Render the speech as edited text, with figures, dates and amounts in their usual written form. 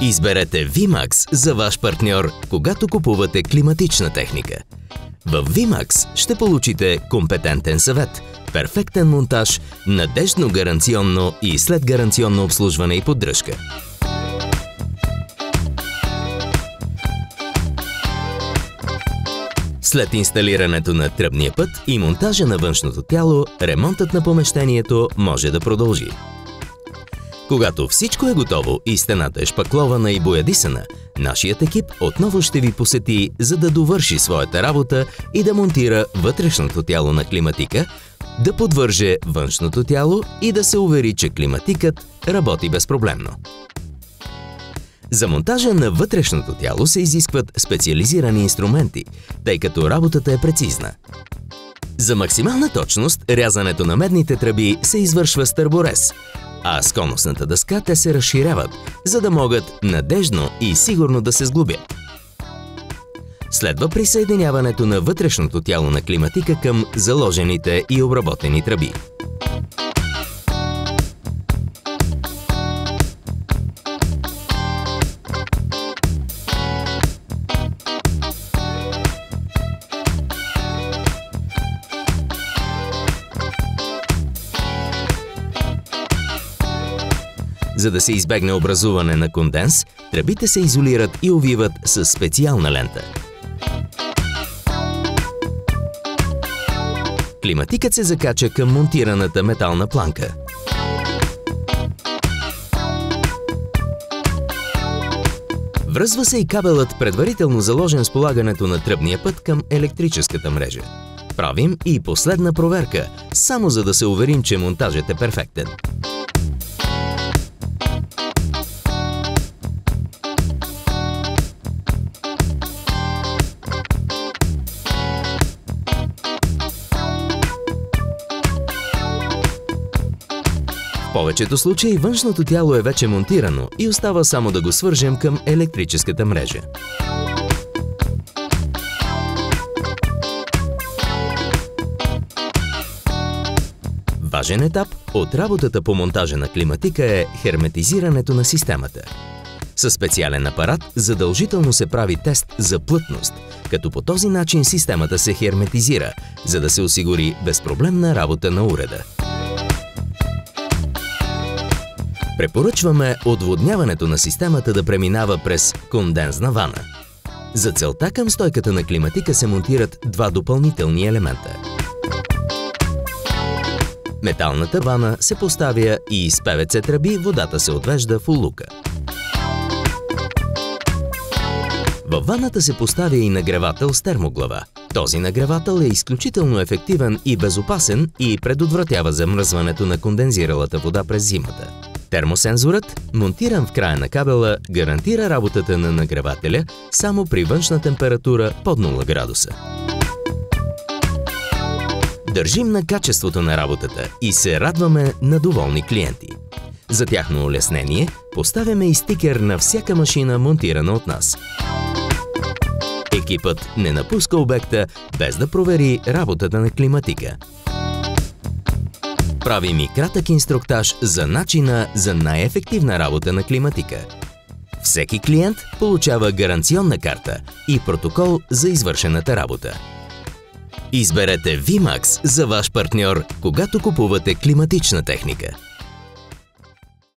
Изберете VMAX за ваш партньор, когато купувате климатична техника. В VMAX ще получите компетентен съвет, перфектен монтаж, надеждно гаранционно и следгаранционно обслужване и поддръжка. След инсталирането на тръбния път и монтажа на външното тяло, ремонтът на помещението може да продължи. Когато всичко е готово и стената е шпаклована и боядисана, нашият екип отново ще ви посети, за да довърши своята работа и да монтира вътрешното тяло на климатика, да подвърже външното тяло и да се увери, че климатикът работи безпроблемно. За монтажа на вътрешното тяло се изискват специализирани инструменти, тъй като работата е прецизна. За максимална точност, рязането на медните тръби се извършва с търборез, а с конусната дъска те се разширяват, за да могат надеждно и сигурно да се сглобят. Следва присъединяването на вътрешното тяло на климатика към заложените и обработени тръби. За да се избегне образуване на конденс, тръбите се изолират и увиват с специална лента. Климатикът се закача към монтираната метална планка. Връзва се и кабелът, предварително заложен с полагането на тръбния път към електрическата мрежа. Правим и последна проверка, само за да се уверим, че монтажът е перфектен. В повечето случаи външното тяло е вече монтирано и остава само да го свържем към електрическата мрежа. Важен етап от работата по монтажа на климатика е херметизирането на системата. Със специален апарат задължително се прави тест за плътност, като по този начин системата се херметизира, за да се осигури безпроблемна работа на уреда. Препоръчваме отводняването на системата да преминава през кондензна вана. За целта към стойката на климатика се монтират два допълнителни елемента. Металната вана се поставя и с ПВЦ тръби водата се отвежда в улука. Във ваната се поставя и нагревател с термоглава. Този нагревател е изключително ефективен и безопасен и предотвратява замръзването на кондензиралата вода през зимата. Термосензорът, монтиран в края на кабела, гарантира работата на нагревателя само при външна температура под 0 градуса. Държим на качеството на работата и се радваме на доволни клиенти. За тяхно улеснение поставяме и стикер на всяка машина, монтирана от нас. Екипът не напуска обекта без да провери работата на климатика. Правим и кратък инструктаж за начина за най-ефективна работа на климатика. Всеки клиент получава гаранционна карта и протокол за извършената работа. Изберете VMAX за ваш партньор, когато купувате климатична техника.